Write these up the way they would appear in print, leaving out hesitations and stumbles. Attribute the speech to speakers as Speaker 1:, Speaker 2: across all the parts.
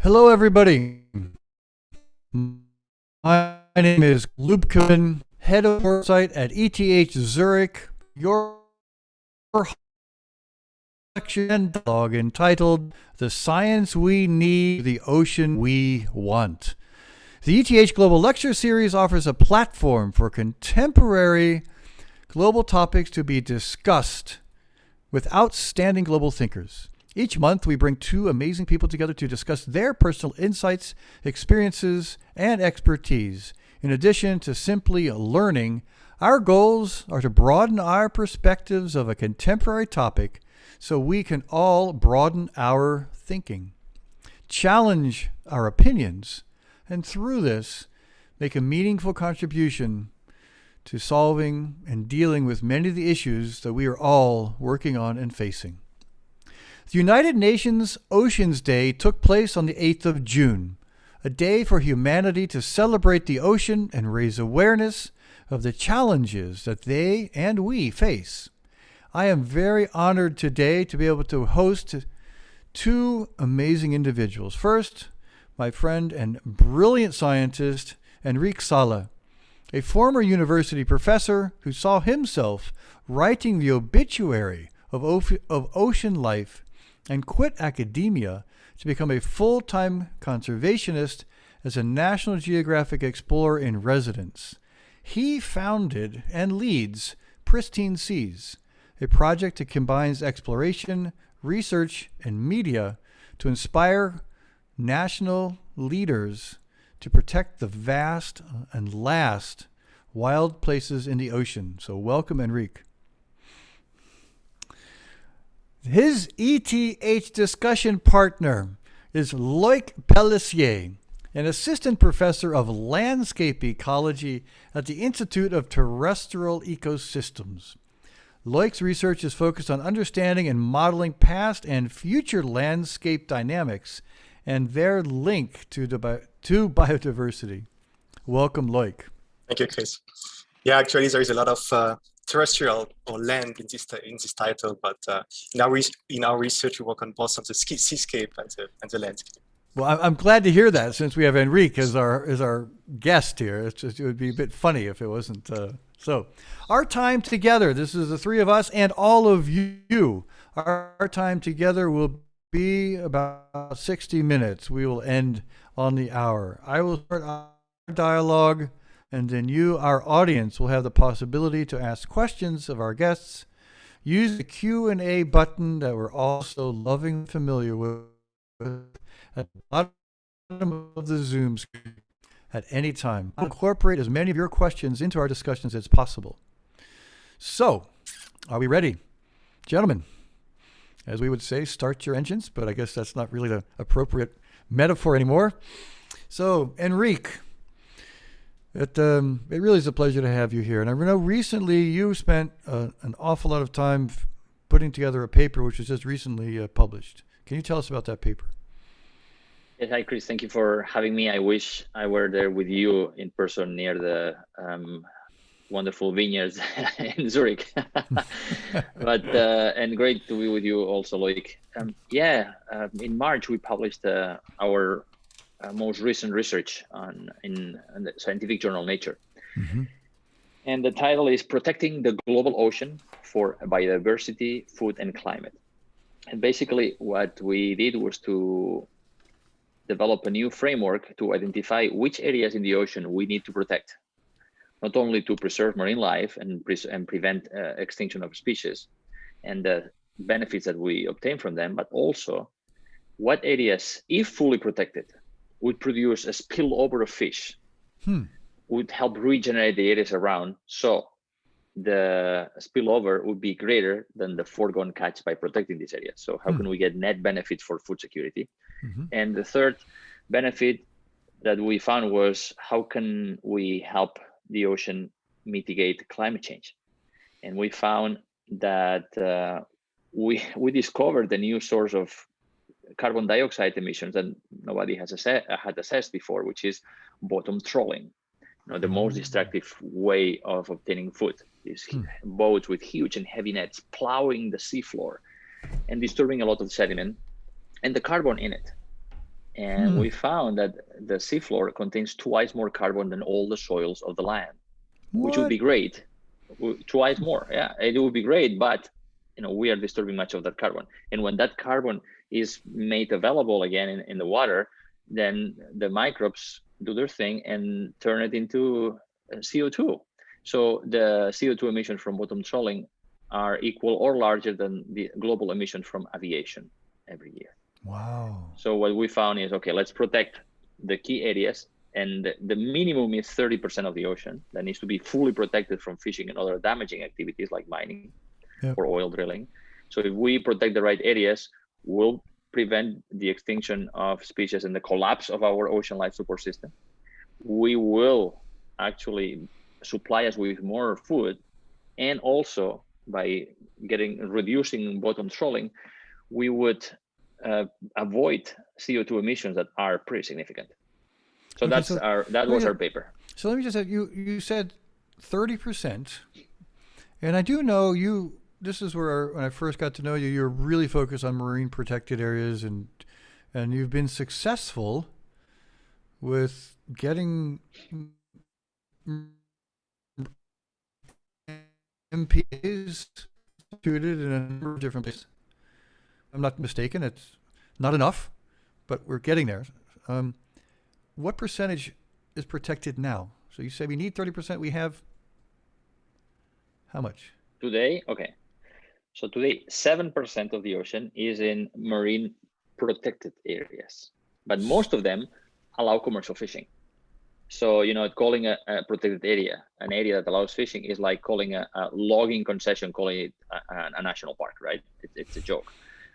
Speaker 1: Hello, everybody. My name is Luebkeman, head of foresight at ETH Zurich. Your lecture dialogue entitled "The Science We Need, the Ocean We Want." The ETH Global Lecture Series offers a platform for contemporary global topics to be discussed with outstanding global thinkers. Each month, we bring two amazing people together to discuss their personal insights, experiences, and expertise. In addition to simply learning, our goals are to broaden our perspectives of a contemporary topic so we can all broaden our thinking, challenge our opinions, and through this, make a meaningful contribution to solving and dealing with many of the issues that we are all working on and facing. The United Nations Oceans Day took place on the 8th of June, a day for humanity to celebrate the ocean and raise awareness of the challenges that they and we face. I am very honored today to be able to host two amazing individuals. First, my friend and brilliant scientist, Enrique Sala, a former university professor who saw himself writing the obituary of ocean life and quit academia to become a full-time conservationist as a National Geographic Explorer in residence. He founded and leads Pristine Seas, a project that combines exploration, research, and media to inspire national leaders to protect the vast and last wild places in the ocean. So welcome, Enric. His ETH discussion partner is Loïc Pellissier, an assistant professor of landscape ecology at the Institute of Terrestrial Ecosystems. Loïc's research is focused on understanding and modeling past and future landscape dynamics and their link to biodiversity. Welcome, Loïc.
Speaker 2: Thank you, Chris. Yeah, actually, there is a lot of terrestrial or land in this title, but in our research, we work on both of the seascape and the landscape.
Speaker 1: Well, I'm glad to hear that since we have Enric as our guest here. It would be a bit funny if it wasn't. So, our time together, this is the three of us and all of you. Our time together will be about 60 minutes. We will end on the hour. I will start our dialogue, and then you, our audience, will have the possibility to ask questions of our guests. Use the Q&A button that we're all so loving and familiar with at the bottom of the Zoom screen at any time. I'll incorporate as many of your questions into our discussions as possible. So, are we ready? Gentlemen, as we would say, start your engines, but I guess that's not really the appropriate metaphor anymore. So, Enric, it really is a pleasure to have you here. And I know recently you spent an awful lot of time putting together a paper which was just recently published. Can you tell us about that paper?
Speaker 3: Yes, hi, Chris. Thank you for having me. I wish I were there with you in person near the wonderful vineyards in Zurich. But and great to be with you also, Loïc. In March we published our most recent research in the scientific journal Nature. Mm-hmm. And the title is Protecting the Global Ocean for Biodiversity, Food and Climate. And basically what we did was to develop a new framework to identify which areas in the ocean we need to protect, not only to preserve marine life and prevent extinction of species and the benefits that we obtain from them, but also what areas, if fully protected, would produce a spillover of fish, would help regenerate the areas around, so the spillover would be greater than the foregone catch by protecting these areas. So how can we get net benefit for food security? Mm-hmm. And the third benefit that we found was how can we help the ocean mitigate climate change? And we found that we discovered a new source of carbon dioxide emissions that nobody had assessed before, which is bottom trawling. The most destructive way of obtaining food is boats with huge and heavy nets plowing the seafloor and disturbing a lot of sediment and the carbon in it. And we found that the seafloor contains twice more carbon than all the soils of the land, which would be great. Twice more, yeah, it would be great, but we are disturbing much of that carbon. And when that carbon is made available again in the water, then the microbes do their thing and turn it into CO2. So the CO2 emissions from bottom trawling are equal or larger than the global emission from aviation every year.
Speaker 1: Wow.
Speaker 3: So what we found is, okay, let's protect the key areas, and the minimum is 30% of the ocean that needs to be fully protected from fishing and other damaging activities like mining or oil drilling. So if we protect the right areas, we'll prevent the extinction of species and the collapse of our ocean life support system. We will actually supply us with more food, and also by reducing bottom trawling, we would avoid CO2 emissions that are pretty significant. So that was our paper.
Speaker 1: So let me just say, you said 30%, and I do know you. This is where when I first got to know you, you're really focused on marine protected areas, and you've been successful with getting MPAs instituted in a number of different places. I'm not mistaken. It's not enough, but we're getting there. What percentage is protected now? So you say we need 30%. We have how much?
Speaker 3: Today, okay. So today, 7% of the ocean is in marine protected areas, but most of them allow commercial fishing. So, calling a protected area, an area that allows fishing, is like calling a logging concession, calling it a national park, right? It's a joke.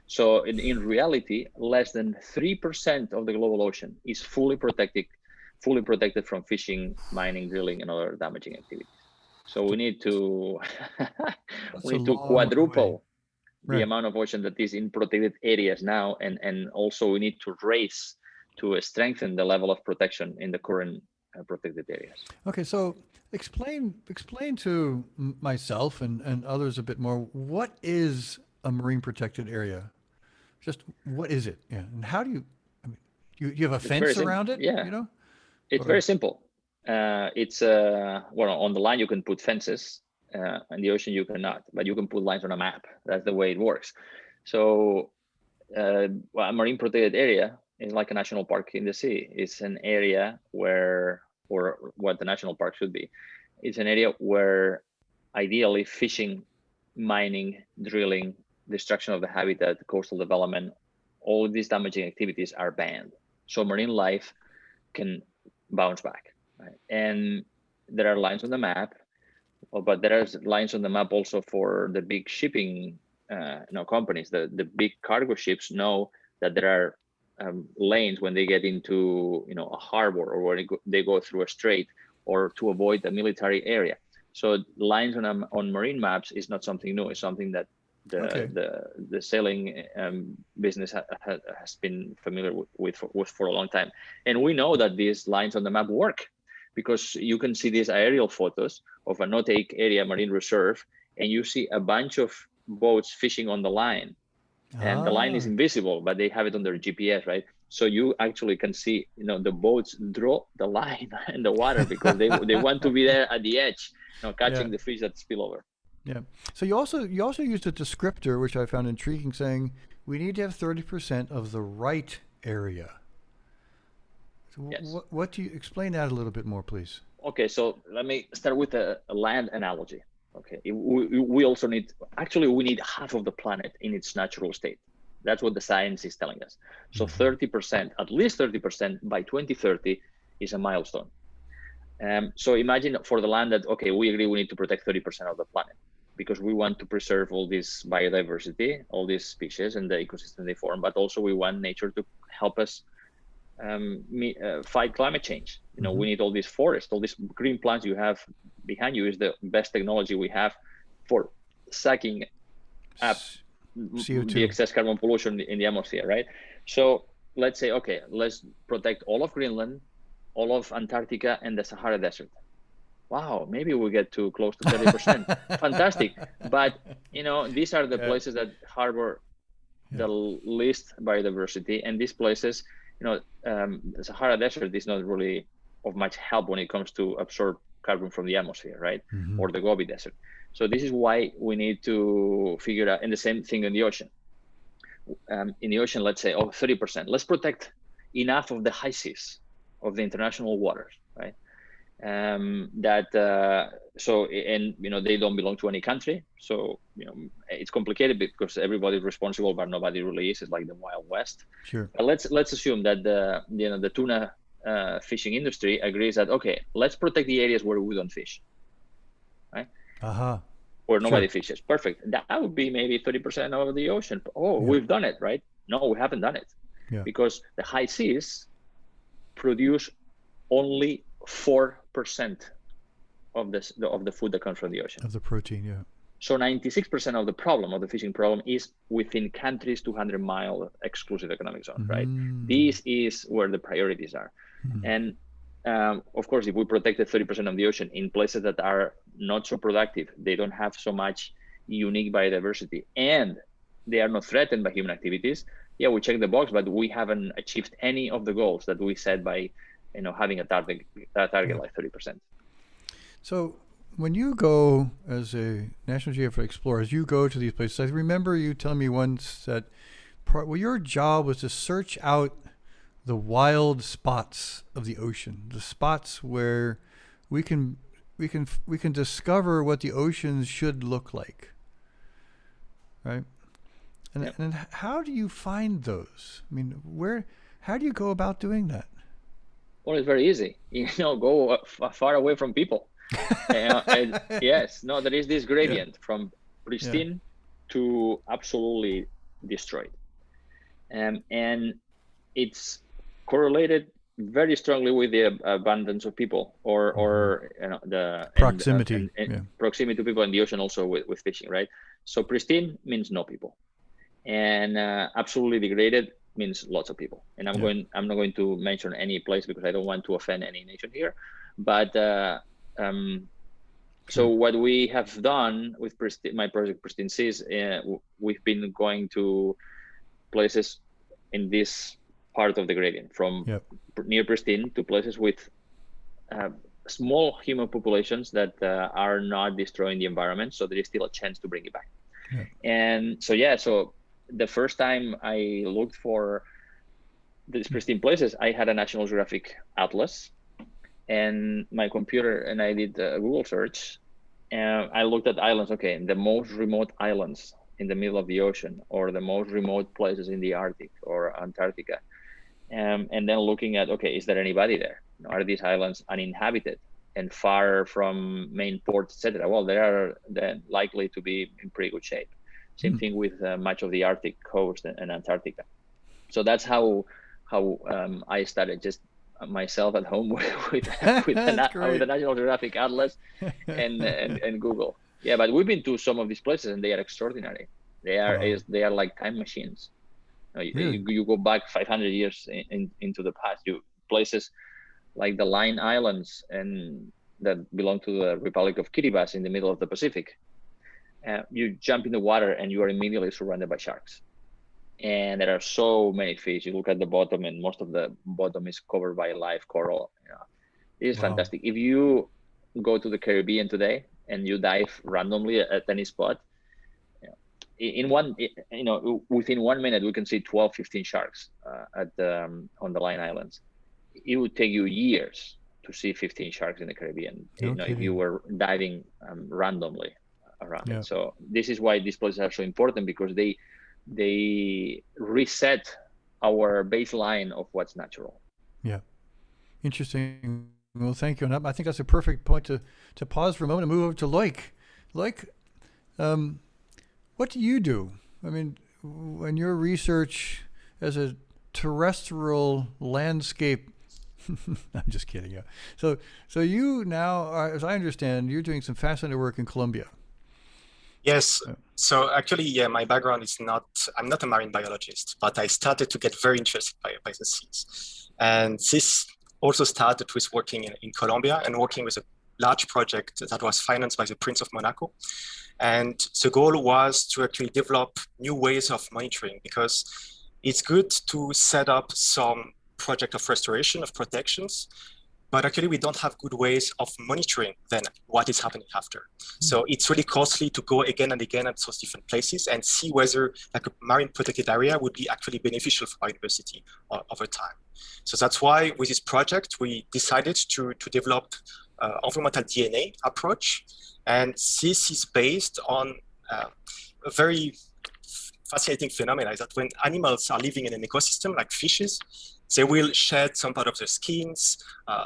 Speaker 3: So in reality, less than 3% of the global ocean is fully protected from fishing, mining, drilling, and other damaging activities. So we need to quadruple the amount of ocean that is in protected areas now, and also we need to race to strengthen the level of protection in the current protected areas.
Speaker 1: Okay, so explain to myself and others a bit more, what is a marine protected area? Just what is it? Yeah, and how do you? I mean, you have a fence around it?
Speaker 3: Yeah, it's very simple. It's on the line you can put fences. In the ocean you cannot, but you can put lines on a map. That's the way it works. So a marine protected area is like a national park in the sea. It's an area or what the national park should be. It's an area where ideally fishing, mining, drilling, destruction of the habitat, coastal development, all of these damaging activities are banned. So marine life can bounce back, right? And there are lines on the map, but there are lines on the map also for the big shipping companies. The big cargo ships know that there are lanes when they get into a harbor, or when they go through a strait, or to avoid the military area. So lines on marine maps is not something new. It's something that the sailing business has been familiar with for a long time. And we know that these lines on the map work, because you can see these aerial photos of a no-take area marine reserve, and you see a bunch of boats fishing on the line. And the line is invisible, but they have it on their GPS, right? So you actually can see, the boats draw the line in the water because they want to be there at the edge, catching the fish that spill over.
Speaker 1: Yeah. So you also used a descriptor, which I found intriguing, saying we need to have 30% of the right area. So
Speaker 3: Yes.
Speaker 1: What do you explain that a little bit more, please?
Speaker 3: Okay, so let me start with a land analogy. Okay, we also need half of the planet in its natural state. That's what the science is telling us. So 30%, at least 30% by 2030 is a milestone. So imagine for the land that, okay, we agree we need to protect 30% of the planet because we want to preserve all this biodiversity, all these species and the ecosystem they form, but also we want nature to help us fight climate change. We need all these forests, all these green plants you have behind you is the best technology we have for sucking up CO2, the excess carbon pollution in the atmosphere, right? So let's say, okay, let's protect all of Greenland, all of Antarctica, and the Sahara Desert. Wow, maybe we get to close to 30%. Fantastic. But, these are the places that harbor the least biodiversity, and these places the Sahara Desert is not really of much help when it comes to absorb carbon from the atmosphere, right?
Speaker 1: Mm-hmm.
Speaker 3: Or the Gobi Desert. So this is why we need to figure out, and the same thing in the ocean. In the ocean, let's say, 30%. Let's protect enough of the high seas of the international waters, right? They don't belong to any country. So, it's complicated because everybody's responsible, but nobody really is. It's like the Wild West.
Speaker 1: Sure.
Speaker 3: But let's assume that the tuna fishing industry agrees that, okay, let's protect the areas where we don't fish, right? Where nobody fishes. Perfect. That would be maybe 30% of the ocean. We've done it, right? No, we haven't done it.
Speaker 1: Yeah.
Speaker 3: Because the high seas produce only 4% of the food that comes from the ocean.
Speaker 1: Of the protein, yeah.
Speaker 3: So 96% of the problem, of the fishing problem, is within countries' 200-mile exclusive economic zone, right? This is where the priorities are. And of course, if we protected 30% of the ocean in places that are not so productive, they don't have so much unique biodiversity, and they are not threatened by human activities, we check the box, but we haven't achieved any of the goals that we set by having a target like 30%. So
Speaker 1: when you go as a National Geographic explorer, as you go to these places, I remember you telling me once that your job was to search out the wild spots of the ocean, the spots where we can discover what the oceans should look like, right? And how do you find those? I mean, how do you go about doing that?
Speaker 3: Well, it's very easy. Go far away from people. Yes, no, there is this gradient from pristine to absolutely destroyed, and it's correlated very strongly with the abundance of people, or the
Speaker 1: proximity,
Speaker 3: proximity to people in the ocean, also with fishing, right? So pristine means no people, and absolutely degraded means lots of people. And I'm not going to mention any place because I don't want to offend any nation here, but so what we have done with my project Pristine Seas, we've been going to places in this part of the gradient, from near pristine to places with small human populations that are not destroying the environment, so there is still a chance to bring it back. And so the first time I looked for these pristine places, I had a National Geographic atlas and my computer, and I did a Google search, and I looked at islands. Okay, the most remote islands in the middle of the ocean, or the most remote places in the Arctic or Antarctica, and then looking at, okay, is there anybody there? Are these islands uninhabited and far from main ports, etc.? Well, they are then likely to be in pretty good shape. Same thing with much of the Arctic coast and Antarctica. So that's how I started, just myself at home with the National Geographic Atlas and Google. Yeah, but we've been to some of these places and they are extraordinary. They are like time machines. You go back 500 years into the past. Places like the Line Islands and that belong to the Republic of Kiribati in the middle of the Pacific. You jump in the water and you are immediately surrounded by sharks. And there are so many fish. You look at the bottom and most of the bottom is covered by live coral. It is fantastic. If you go to the Caribbean today and you dive randomly at any spot, within 1 minute, we can see 12, 15 sharks on the Line Islands. It would take you years to see 15 sharks in the Caribbean, if you were diving randomly around it. So this is why these places are so important, because they reset our baseline of what's natural. Yeah.
Speaker 1: Interesting. Well, thank you. And I think that's a perfect point to pause for a moment and move over to Loïc. Loïc, what do you do? I mean, in your research as a terrestrial landscape, I'm just kidding. Yeah. So you now, as I understand, you're doing some fascinating work in Colombia.
Speaker 2: Yes. So actually, my background is I'm not a marine biologist, but I started to get very interested by the seas. And this also started with working in Colombia and working with a large project that was financed by the Prince of Monaco. And the goal was to actually develop new ways of monitoring, because it's good to set up some project of restoration, of protections, but actually we don't have good ways of monitoring then what is happening after. So it's really costly to go again and again at those different places and see whether like a marine protected area would be actually beneficial for biodiversity over time. So that's why with this project, we decided to develop environmental DNA approach. And this is based on a very fascinating phenomenon, is that when animals are living in an ecosystem like fishes, they will shed some part of their skins,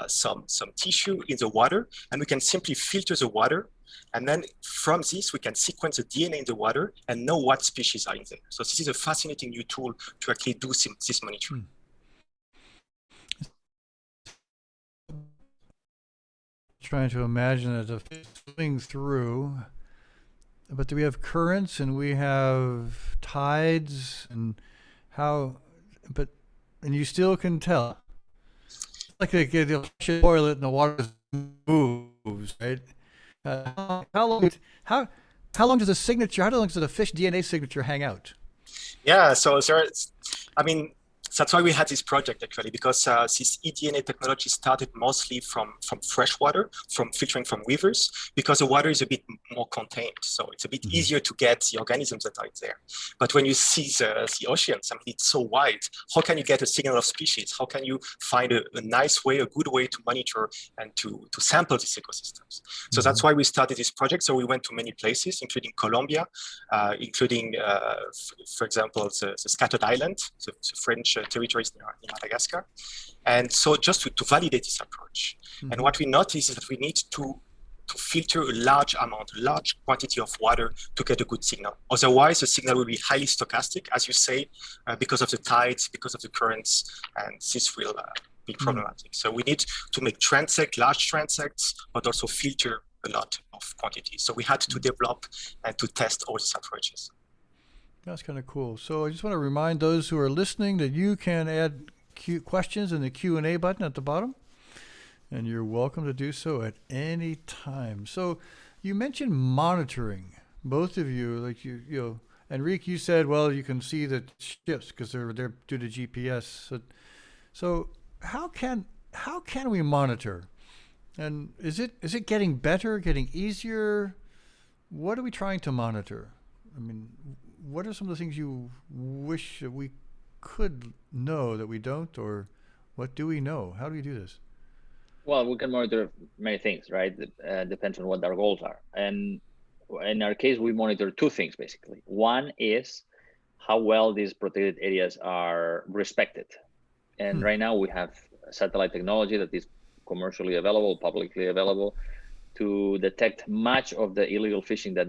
Speaker 2: some tissue in the water, and we can simply filter the water. And then from this, we can sequence the DNA in the water and know what species are in there. So this is a fascinating new tool to actually do this monitoring.
Speaker 1: Trying to imagine that the fish swimming through, but do we have currents and we have tides and how, but, and you still can tell. Like they get the toilet and the water moves, right? How long does a signature, how long does a fish DNA signature hang out?
Speaker 2: Yeah, so I mean, that's why we had this project actually, because this eDNA technology started mostly from fresh water, from filtering from rivers, because the water is a bit more contained. So it's a bit easier to get the organisms that are there. But when you see the oceans, I mean, it's so wide. How can you get a signal of species? How can you find a nice way, a good way to monitor and to sample these ecosystems? So that's why we started this project. So we went to many places, including Colombia, including, for example, the Scattered Island, the French territories in Madagascar. And so just to validate this approach. And what we noticed is that we need to filter a large quantity of water to get a good signal. Otherwise, the signal will be highly stochastic, as you say, because of the tides, because of the currents, and this will be problematic. So we need to make large transects, but also filter a lot of quantity. So we had to develop and to test all these approaches.
Speaker 1: That's kind of cool. So I just want to remind those who are listening that you can add questions in the Q&A button at the bottom, and you're welcome to do so at any time. So you mentioned monitoring, both of you, like you know, Enric, you said, well, you can see the ships because they're due to GPS. So how can we monitor? And is it getting better, getting easier? What are we trying to monitor? I mean, what are some of the things you wish that we could know that we don't, or what do we know? How do we do this?
Speaker 3: Well, we can monitor many things, right? Depends on what our goals are. And in our case, we monitor two things, basically. One is how well these protected areas are respected. And right now we have satellite technology that is commercially available, publicly available, to detect much of the illegal fishing that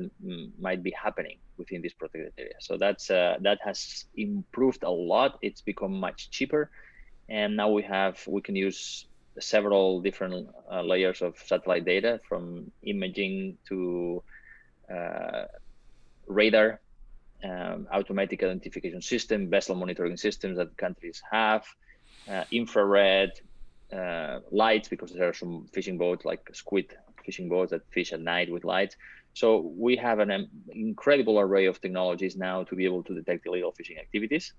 Speaker 3: might be happening within this protected area. So that has improved a lot. It's become much cheaper, and now we can use several different layers of satellite data, from imaging to radar, automatic identification system, vessel monitoring systems that countries have, infrared lights, because there are some fishing boats like squid fishing boats that fish at night with lights. So we have an incredible array of technologies now to be able to detect illegal fishing activities.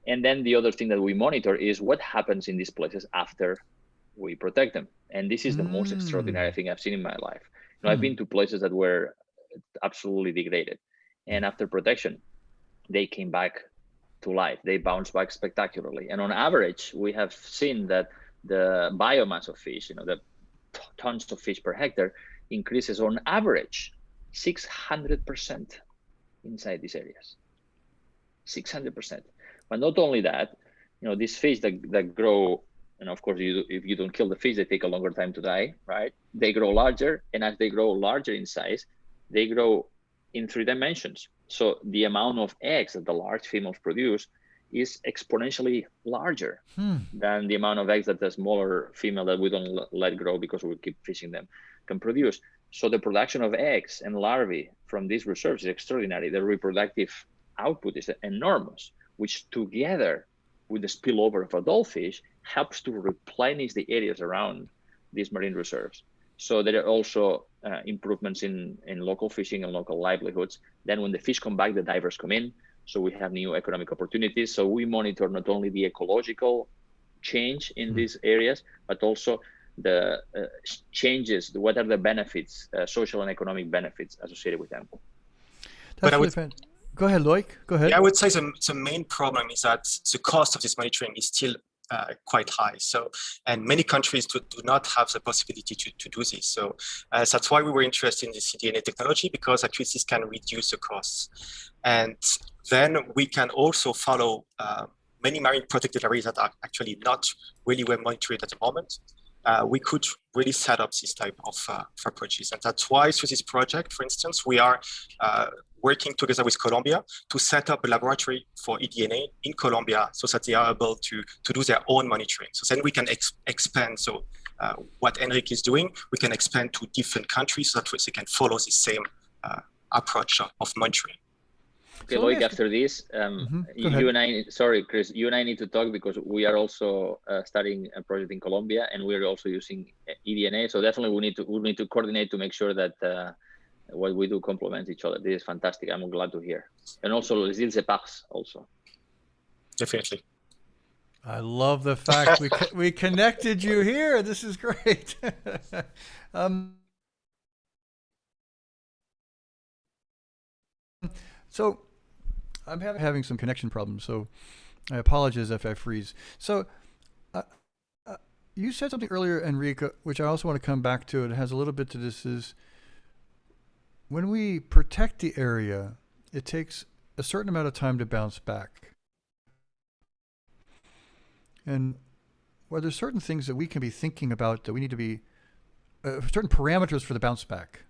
Speaker 3: And then the other thing that we monitor is what happens in these places after we protect them. And this is the most extraordinary thing I've seen in my life. You know, I've been to places that were absolutely degraded, and after protection, they came back to life. They bounced back spectacularly. And on average, we have seen that the biomass of fish, you know, the tons of fish per hectare, increases on average 600% inside these areas. 600%. But not only that, you know, these fish that grow, and of course, if you don't kill the fish, they take a longer time to die, right? They grow larger, and as they grow larger in size, they grow in 3 dimensions. So the amount of eggs that the large females produce is exponentially larger than the amount of eggs that the smaller female that we don't let grow because we keep fishing them can produce. So the production of eggs and larvae from these reserves is extraordinary. The reproductive output is enormous, which together with the spillover of adult fish helps to replenish the areas around these marine reserves. So there are also improvements in local fishing and local livelihoods. Then when the fish come back, the divers come in. So we have new economic opportunities. So we monitor not only the ecological change in these areas, but also the changes, what are the benefits, social and economic benefits associated with them.
Speaker 1: That's really Go ahead, Loïc. Go ahead.
Speaker 2: Yeah, I would say the main problem is that the cost of this monitoring is still quite high. So, and many countries do not have the possibility to do this. So that's why we were interested in the cDNA technology, because actually this can reduce the costs. And then we can also follow many marine protected areas that are actually not really well monitored at the moment. We could really set up this type of approaches. And that's why through this project, for instance, we are working together with Colombia to set up a laboratory for eDNA in Colombia so that they are able to do their own monitoring. So then we can expand. So what Enric is doing, we can expand to different countries so that they can follow the same approach of monitoring.
Speaker 3: Okay, Loïc, after this, you and I, sorry, Chris, you and I need to talk because we are also starting a project in Colombia, and we're also using eDNA. So definitely we need to coordinate to make sure that what we do complements each other. This is fantastic. I'm glad to hear. And also, les îles Éparses also.
Speaker 2: Definitely.
Speaker 1: I love the fact we connected you here. This is great. So I'm having some connection problems, so I apologize if I freeze. So you said something earlier, Enrique, which I also want to come back to. It has a little bit to this, is when we protect the area, it takes a certain amount of time to bounce back. And are there certain things that we can be thinking about that we need to be, certain parameters for the bounce back,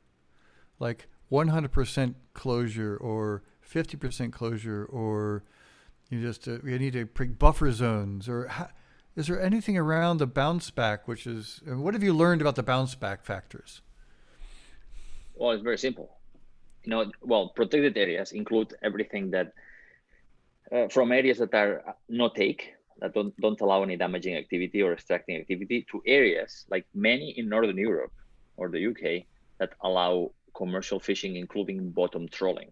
Speaker 1: like 100% closure or 50% closure, or you just we need to bring buffer zones, or is there anything around the bounce back, which is, what have you learned about the bounce back factors?
Speaker 3: Well, it's very simple. Well, protected areas include everything that from areas that are no take, that don't allow any damaging activity or extracting activity, to areas like many in Northern Europe or the UK that allow commercial fishing, including bottom trawling.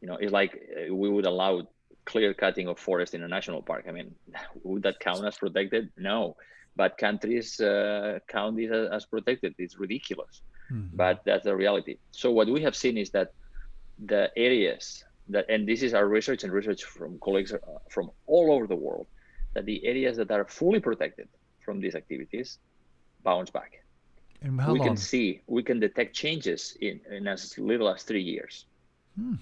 Speaker 3: It's like we would allow clear cutting of forest in a national park. I mean, would that count as protected? No, but countries count this as protected. It's ridiculous, but that's the reality. So what we have seen is that the areas that, and this is our research and research from colleagues from all over the world, that the areas that are fully protected from these activities bounce back.
Speaker 1: And how long?
Speaker 3: We can detect changes in as little as 3 years.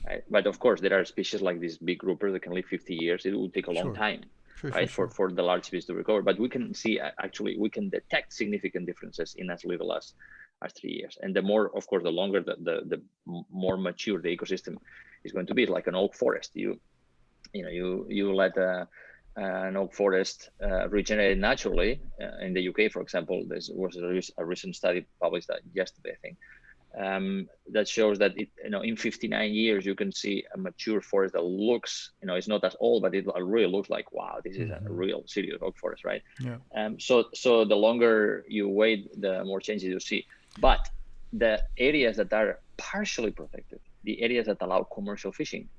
Speaker 3: Right? But of course, there are species like these big groupers that can live 50 years. It will take a long time, right, for the large species to recover. But we can see, actually, we can detect significant differences in as little as 3 years. And the more, of course, the longer, the more mature the ecosystem is going to be. Like an oak forest. You let an oak forest regenerate naturally. In the UK, for example, there was a recent study published yesterday, I think, that shows that in 59 years you can see a mature forest that looks, it's not as old, but it really looks like, wow, this is a real serious oak forest, right? Yeah. So the longer you wait, the more changes you see. But the areas that are partially protected, the areas that allow commercial fishing,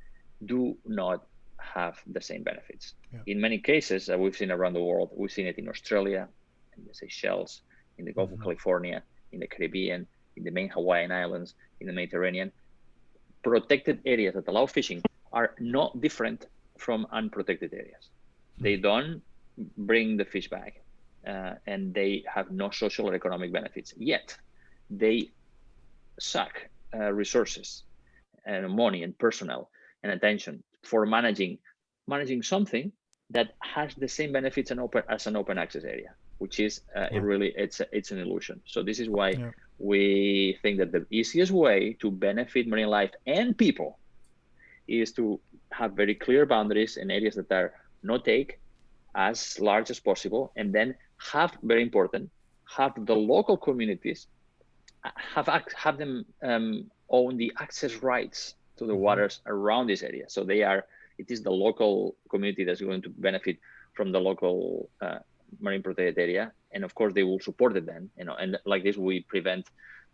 Speaker 3: do not have the same benefits. Yeah. In many cases that we've seen around the world, we've seen it in Australia, in the Seychelles, in the Gulf of California, in the Caribbean, in the main Hawaiian Islands, in the Mediterranean. Protected areas that allow fishing are not different from unprotected areas. They don't bring the fish back, and they have no social or economic benefits. Yet they suck resources and money and personnel and attention for managing something that has the same benefits as an open access area, which is it's an illusion. So this is why we think that the easiest way to benefit marine life and people is to have very clear boundaries in areas that are no take, as large as possible, and then have, very important, have the local communities have them own the access rights to the waters around this area. So it is the local community that's going to benefit from the local marine protected area, and of course they will support it then, and like this we prevent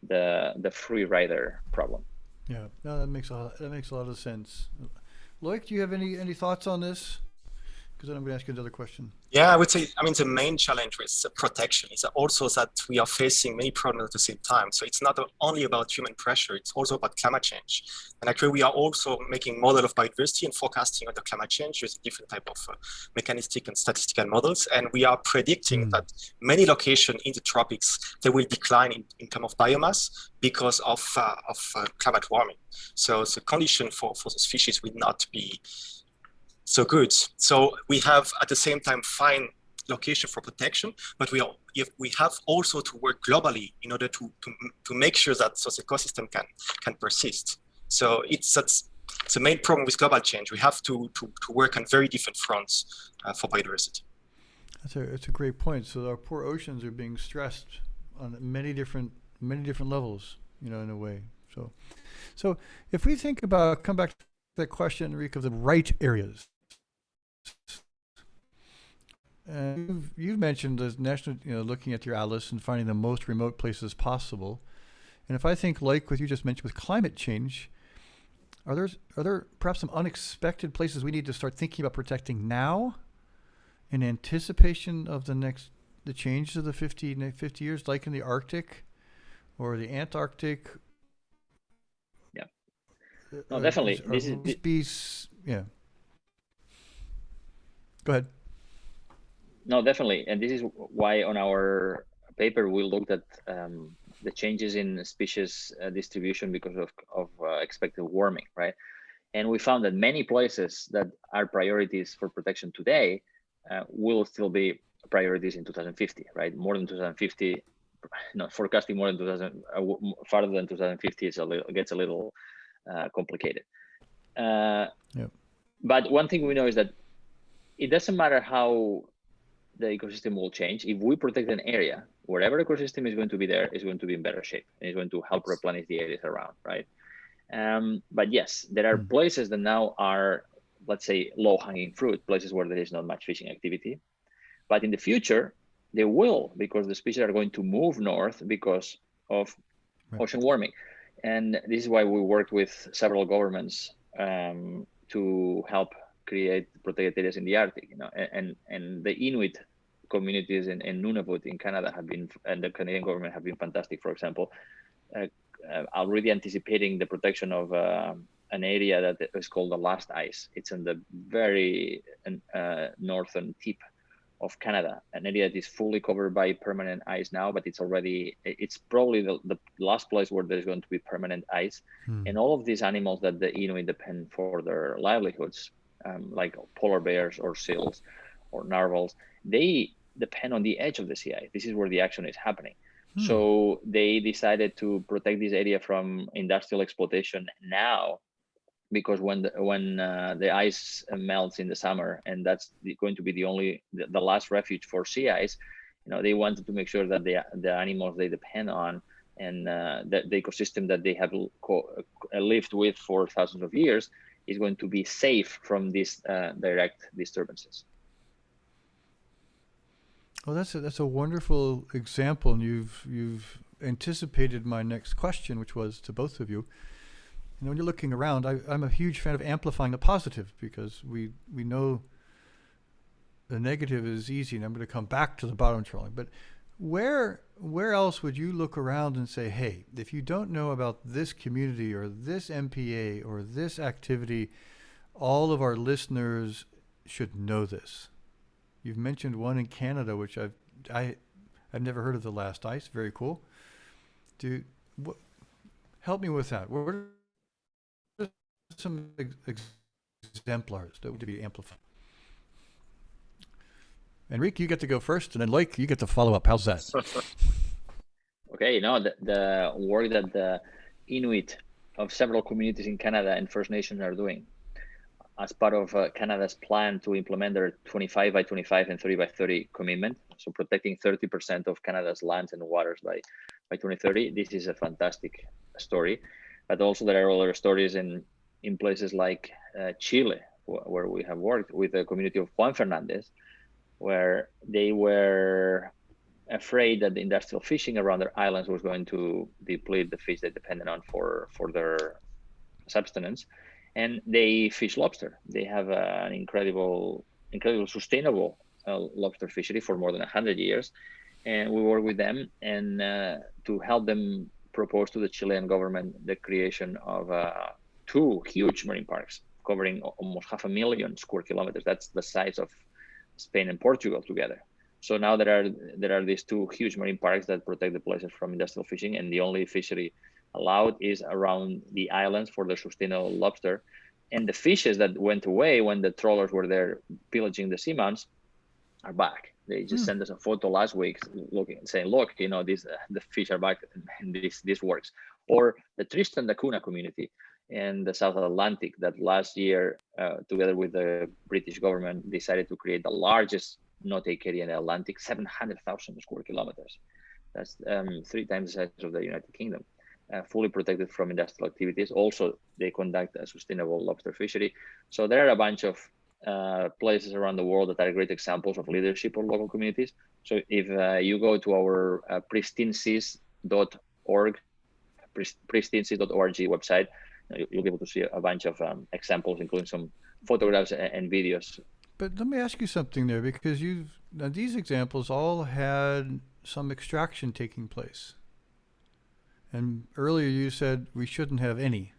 Speaker 3: the free rider problem.
Speaker 1: Yeah, no, that makes a lot of sense. Loïc, do you have any thoughts on this? Because then I'm going to ask you another question.
Speaker 2: Yeah, I would say, I mean, the main challenge with protection is also that we are facing many problems at the same time. So it's not only about human pressure, it's also about climate change. And actually, we are also making model of biodiversity and forecasting on the climate change using different type of mechanistic and statistical models. And we are predicting that many locations in the tropics, they will decline in terms of biomass because of climate warming. So the condition for the species will not be so good. So we have at the same time find location for protection, but we have also to work globally in order to make sure that the ecosystem can persist. So that's the main problem with global change. We have to work on very different fronts for biodiversity.
Speaker 1: That's a great point. So our poor oceans are being stressed on many different levels, in a way. So if we think about, come back to that question, Enric, of the right areas. You've mentioned the national, looking at your atlas and finding the most remote places possible. And if I think, like what you just mentioned with climate change, are there perhaps some unexpected places we need to start thinking about protecting now, in anticipation of the changes of the 50 years, like in the Arctic or the Antarctic?
Speaker 3: Yeah. No, definitely.
Speaker 1: Yeah. Go ahead.
Speaker 3: No, definitely. And this is why on our paper, we looked at the changes in species distribution because of expected warming, right? And we found that many places that are priorities for protection today will still be priorities in 2050, right? More than 2050, forecasting more than 2000, farther than 2050 gets a little complicated. But one thing we know is that it doesn't matter how the ecosystem will change. If we protect an area, wherever ecosystem is going to be there is going to be in better shape and is going to help replenish the areas around, right? But yes, there are places that now are, let's say, low-hanging fruit, places where there is not much fishing activity. But in the future, they will, because the species are going to move north because of ocean warming. And this is why we worked with several governments to help create protected areas in the Arctic, and the Inuit communities in Nunavut in Canada have been, and the Canadian government have been fantastic, for example, already anticipating the protection of an area that is called the last ice. It's in the very northern tip of Canada, an area that is fully covered by permanent ice now, but it's probably the last place where there's going to be permanent ice. And all of these animals that the Inuit depend for their livelihoods, like polar bears or seals or narwhals, they depend on the edge of the sea ice. This is where the action is happening. So they decided to protect this area from industrial exploitation now, because when the ice melts in the summer, and that's going to be the last refuge for sea ice, they wanted to make sure that the animals they depend on and that the ecosystem that they have lived with for thousands of years is going to be safe from these direct disturbances.
Speaker 1: Well, that's a wonderful example, and you've anticipated my next question, which was to both of you. When you're looking around, I'm a huge fan of amplifying the positive, because we know the negative is easy, and I'm going to come back to the bottom trawling. But where else would you look around and say, hey, if you don't know about this community or this MPA or this activity, all of our listeners should know this? You've mentioned one in Canada, which I've never heard of, the last ice. Very cool. Help me with that. What are some exemplars that would be amplified? Enric, you get to go first, and then Loïc, you get to follow up. How's that?
Speaker 3: Okay, the work that the Inuit of several communities in Canada and First Nations are doing as part of Canada's plan to implement their 25 by 25 and 30 by 30 commitment, so protecting 30% of Canada's lands and waters by 2030. This is a fantastic story, but also there are other stories in places like Chile, where we have worked with the community of Juan Fernandez, where they were afraid that the industrial fishing around their islands was going to deplete the fish they depended on for their subsistence, and they fish lobster. They have an incredible incredibly sustainable lobster fishery for more than 100 years. And we work with them and to help them propose to the Chilean government the creation of 2 huge marine parks covering almost 500,000 square kilometers. That's the size of Spain and Portugal together. So now there are these 2 huge marine parks that protect the places from industrial fishing, and the only fishery allowed is around the islands for the sustainable lobster. And the fishes that went away when the trawlers were there pillaging the seamounts are back. They just sent us a photo last week saying, look, the fish are back and this works. Or the Tristan da Cunha community in the South Atlantic that last year, together with the British government, decided to create the largest no-take area in the Atlantic, 700,000 square kilometers. That's 3 times the size of the United Kingdom. Fully protected from industrial activities. Also, they conduct a sustainable lobster fishery. So there are a bunch of places around the world that are great examples of leadership of local communities. So if you go to our pristineseas.org, pristineseas.org website, you'll be able to see a bunch of examples, including some photographs and videos.
Speaker 1: But let me ask you something there, because these examples all had some extraction taking place. And earlier you said we shouldn't have any.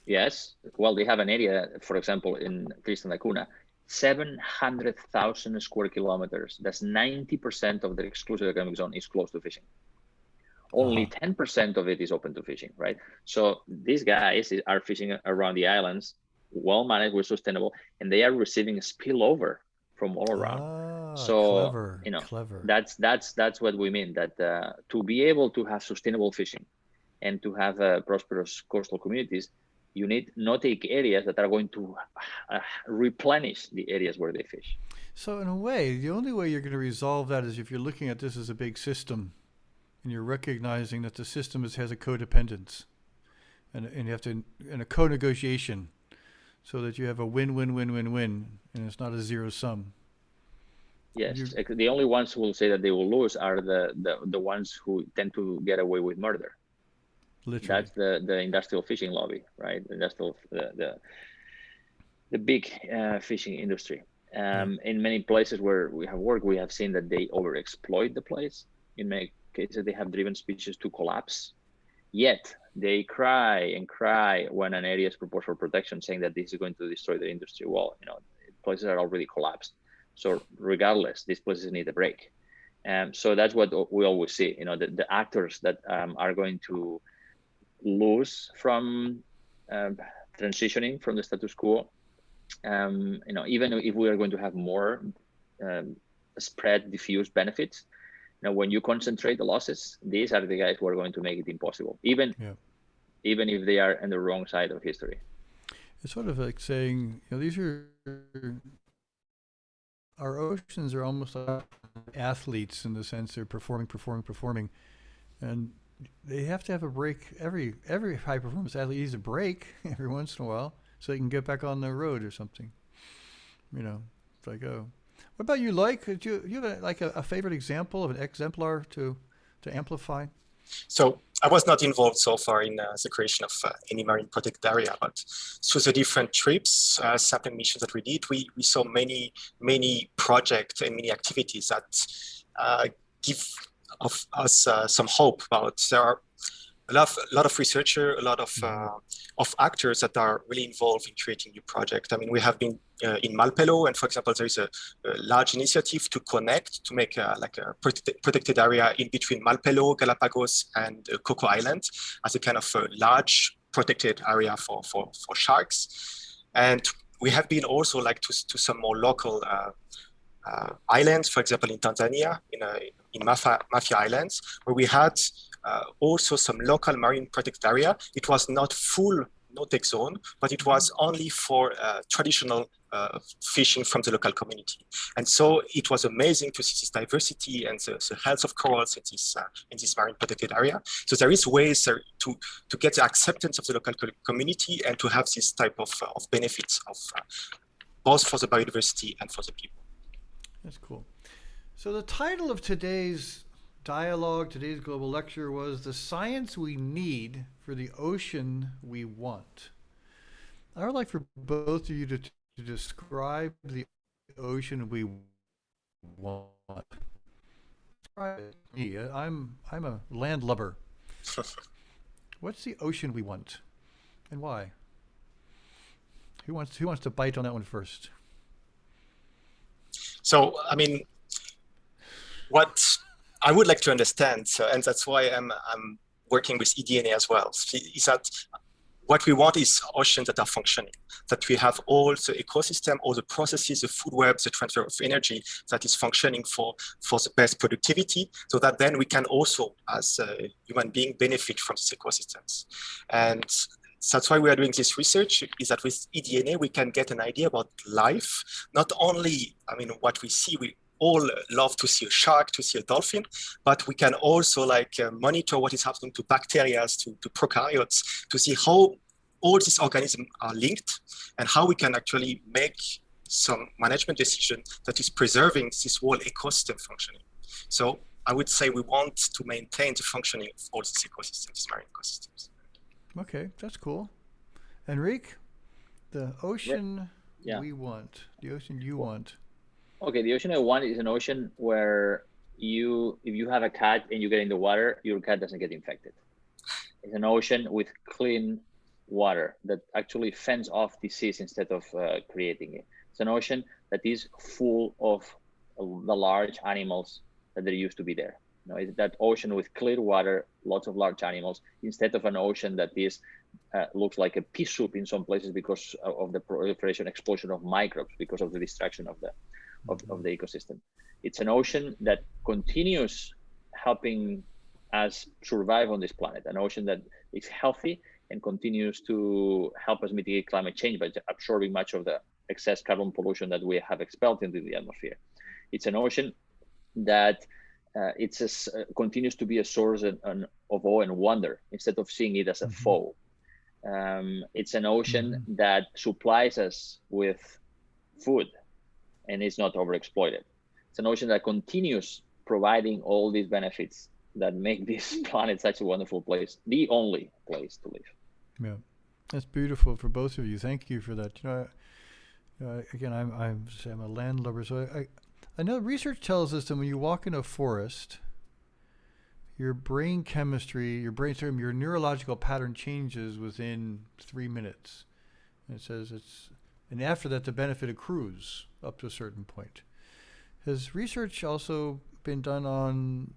Speaker 3: Yes. Well, they have an area, for example, in Tristan da Cunha, 700,000 square kilometers. That's 90% of the exclusive economic zone is closed to fishing. Only 10% of it is open to fishing, right? So these guys are fishing around the islands, well managed, we're sustainable, and they are receiving a spillover from all around. So
Speaker 1: clever.
Speaker 3: That's what we mean, that to be able to have sustainable fishing and to have prosperous coastal communities, you need no-take areas that are going to replenish the areas where they fish.
Speaker 1: So in a way, the only way you're going to resolve that is if you're looking at this as a big system and you're recognizing that the system has a codependence and you have to, in a co-negotiation, so that you have a win-win-win-win-win and it's not a zero sum.
Speaker 3: Yes, the only ones who will say that they will lose are the ones who tend to get away with murder. Literally. That's the industrial fishing lobby, right? The big fishing industry. In many places where we have worked, we have seen that they overexploit the place. In many cases, they have driven species to collapse. Yet they cry and cry when an area is proposed for protection, saying that this is going to destroy the industry. Well, places are already collapsed. So regardless, these places need a break. So that's what we always see. The actors that are going to lose from transitioning from the status quo. Even if we are going to have more spread, diffuse benefits, when you concentrate the losses, these are the guys who are going to make it impossible, even if they are on the wrong side of history.
Speaker 1: It's sort of like saying, our oceans are almost like athletes in the sense they're performing, and they have to have a break. Every high performance athlete needs a break every once in a while so they can get back on the road or something. It's like, oh. What about you, Loïc? Do you have a favorite example of an exemplar to amplify?
Speaker 2: So I was not involved so far in the creation of any marine protected area, but through the different trips, sampling missions that we did, we saw many projects and many activities that give us some hope about. There are a lot of researchers, a lot of actors that are really involved in creating new projects. I mean, we have been in Malpelo, and for example, there is a large initiative to connect, to make a protected area in between Malpelo, Galapagos, and Coco Island as a kind of a large protected area for sharks. And we have been also to some more local islands, for example, in Tanzania, in Mafia Islands, where we had also some local marine protected area. It was not full no-take zone, but it was only for traditional fishing from the local community. And so it was amazing to see this diversity and the health of corals in this marine protected area. So there is ways to get the acceptance of the local community and to have this type of benefits both for the biodiversity and for the people.
Speaker 1: That's cool. So the title of today's dialogue, today's global lecture was The Science We Need for the Ocean We Want. I would like for both of you to to describe the ocean we want. Describe it. Me, I'm a landlubber. What's the ocean we want, and why? Who wants to bite on that one first?
Speaker 2: So, I mean, what I would like to understand, and that's why I'm working with eDNA as well, is that what we want is oceans that are functioning, that we have all the ecosystem, all the processes, the food web, the transfer of energy that is functioning for the best productivity, so that then we can also, as a human being, benefit from these ecosystems. And that's why we are doing this research, is that with eDNA, we can get an idea about life, not only, I mean, what we see, we all love to see a shark, to see a dolphin, but we can also monitor what is happening to bacteria, to prokaryotes, to see how all these organisms are linked and how we can actually make some management decision that is preserving this whole ecosystem functioning. So I would say we want to maintain the functioning of all these ecosystems, these marine ecosystems.
Speaker 1: Okay, that's cool. Enric, the ocean we want, the ocean you want.
Speaker 3: Okay, the ocean I want is an ocean where if you have a cat and you get in the water, your cat doesn't get infected. It's an ocean with clean water that actually fends off disease instead of creating it. It's an ocean that is full of the large animals that there used to be there. You know, it's that ocean with clear water, lots of large animals, instead of an ocean that is looks like a pea soup in some places because of the proliferation, explosion of microbes, because of the destruction of the ecosystem. It's an ocean that continues helping us survive on this planet, an ocean that is healthy and continues to help us mitigate climate change by absorbing much of the excess carbon pollution that we have expelled into the atmosphere. It's an ocean that continues to be a source of awe and wonder instead of seeing it as a foe. It's an ocean that supplies us with food and is not overexploited. It's an ocean that continues providing all these benefits that make this planet such a wonderful place, the only place to live.
Speaker 1: Yeah, that's beautiful for both of you. Thank you for that. You know, again, I'm a landlubber, so I know research tells us that when you walk in a forest, your brain chemistry, your neurological pattern changes within 3 minutes. And it says and after that, the benefit accrues up to a certain point. Has research also been done on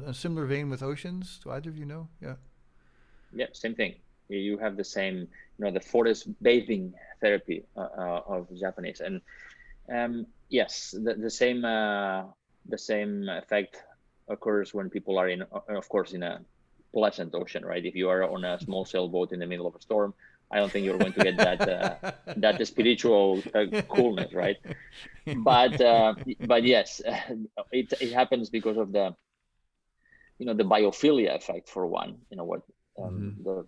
Speaker 1: a similar vein with oceans? Do either of you know? Yeah.
Speaker 3: Yeah, same thing. You have the same, the forest bathing therapy of Japanese, and yes, the same effect occurs when people are in a pleasant ocean, right? If you are on a small sailboat in the middle of a storm, I don't think you're going to get that spiritual coolness, right? But yes, it happens because of the biophilia effect, for one. What the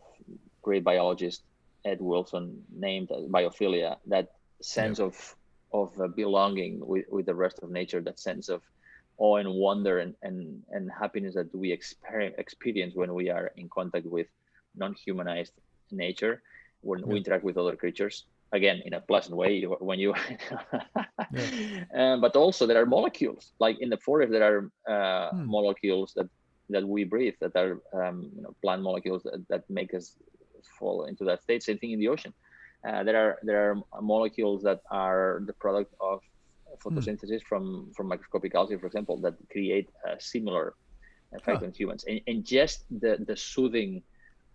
Speaker 3: great biologist Ed Wilson named as biophilia, that sense of belonging with the rest of nature, that sense of awe and wonder and happiness that we experience when we are in contact with non-humanized nature, when we interact with other creatures, again, in a pleasant way, when you but also there are molecules, like in the forest there are molecules that we breathe, that are plant molecules that make us fall into that state. Same thing in the ocean. There are molecules that are the product of photosynthesis from microscopic algae, for example, that create a similar effect on humans. And just the soothing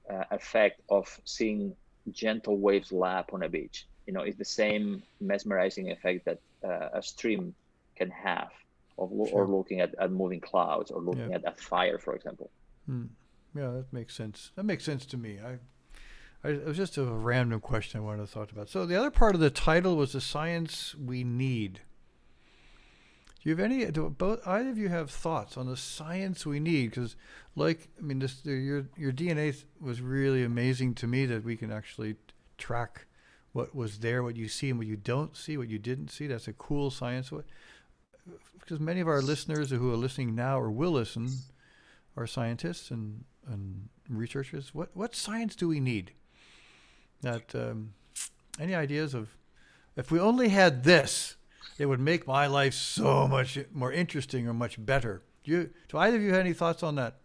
Speaker 3: effect of seeing gentle waves lap on a beach, is the same mesmerizing effect that a stream can have, or looking at moving clouds, or looking at fire, for example.
Speaker 1: Yeah, that makes sense. That makes sense to me. It was just a random question I wanted to talk about. So the other part of the title was the science we need. Do you have either of you have thoughts on the science we need? Because, your DNA was really amazing to me, that we can actually track what was there, what you see and what you don't see, what you didn't see. That's a cool science. Because many of our listeners who are listening now or will listen are scientists and researchers. What science do we need? That any ideas of if we only had this, it would make my life so much more interesting or much better. Do either of you have any thoughts on that?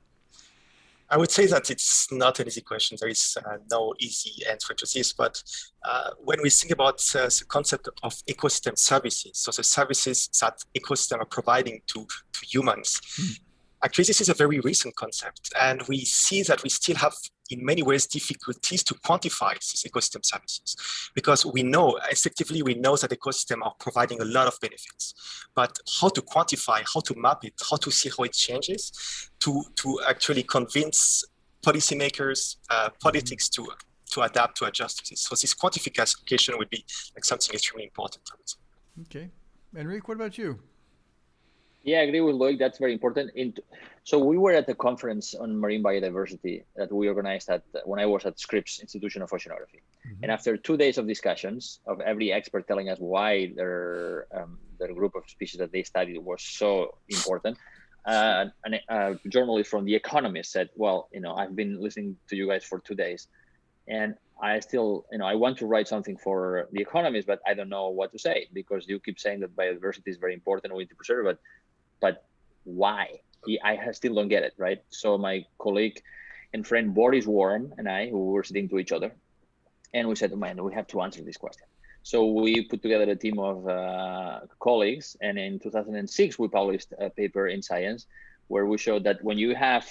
Speaker 2: I would say that it's not an easy question. There is no easy answer to this. But when we think about the concept of ecosystem services, so the services that ecosystem are providing to humans, actually, this is a very recent concept. And we see that we still have, in many ways, difficulties to quantify these ecosystem services, because we know, effectively, we know that ecosystems are providing a lot of benefits. But how to quantify, how to map it, how to see how it changes, to actually convince policymakers, politics to adapt, to adjust to this. So this quantification would be like something extremely important, I would say.
Speaker 1: Okay. Enric, what about you?
Speaker 3: Yeah, I agree with Loïc. That's very important. So we were at the conference on marine biodiversity that we organized when I was at Scripps Institution of Oceanography. And after 2 days of discussions of every expert telling us why their group of species that they studied was so important, a journalist from The Economist said, well, I've been listening to you guys for 2 days, and I still, I want to write something for The Economist, but I don't know what to say, because you keep saying that biodiversity is very important, we need to preserve it, but why? I still don't get it, right? So my colleague and friend Boris Warren and I, who were sitting to each other, and we said, man, we have to answer this question. So we put together a team of colleagues, and in 2006, we published a paper in Science where we showed that when you have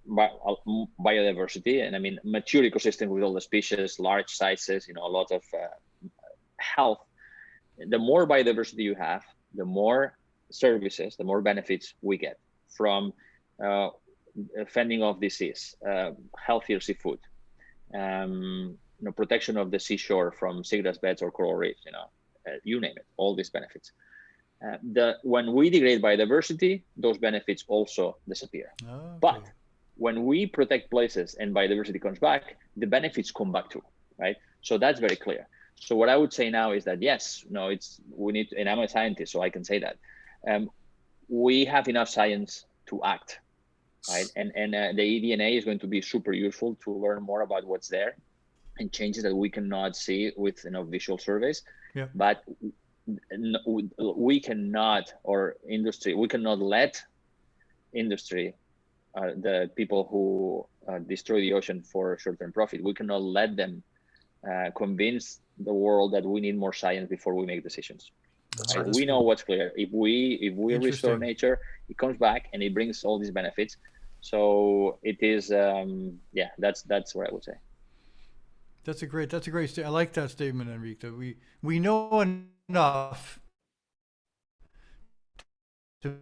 Speaker 3: biodiversity, and I mean mature ecosystem with all the species, large sizes, a lot of health, the more biodiversity you have, the more services, the more benefits we get from fending off disease, healthier seafood, protection of the seashore from seagrass beds or coral reefs, you name it, all these benefits. When we degrade biodiversity, those benefits also disappear. Okay. But when we protect places and biodiversity comes back, the benefits come back too, right? So that's very clear. So what I would say now is that yes, we need, and I'm a scientist, so I can say that we have enough science to act, right? And the eDNA is going to be super useful to learn more about what's there and changes that we cannot see with visual surveys. Yeah. But we cannot, we cannot let industry, the people who destroy the ocean for short-term profit, we cannot let them convince the world that we need more science before we make decisions. Right? We know what's clear. If we restore nature, it comes back and it brings all these benefits. So it is, that's what I would say.
Speaker 1: That's a great statement. I like that statement, Enric, that we know enough to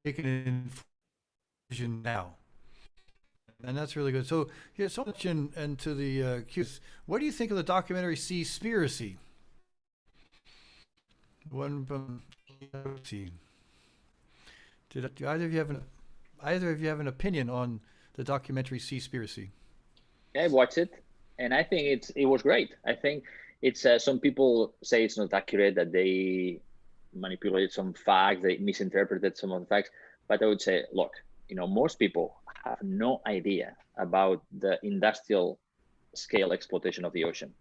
Speaker 1: make an decision now. And that's really good. So here's so much into the Q's. What do you think of the documentary Seaspiracy? One from do either of you have an opinion on the documentary Seaspiracy?
Speaker 3: I watched it, and I think it was great. I think it's some people say it's not accurate, that they manipulated some facts, they misinterpreted some of the facts. But I would say, look, most people have no idea about the industrial scale exploitation of the ocean.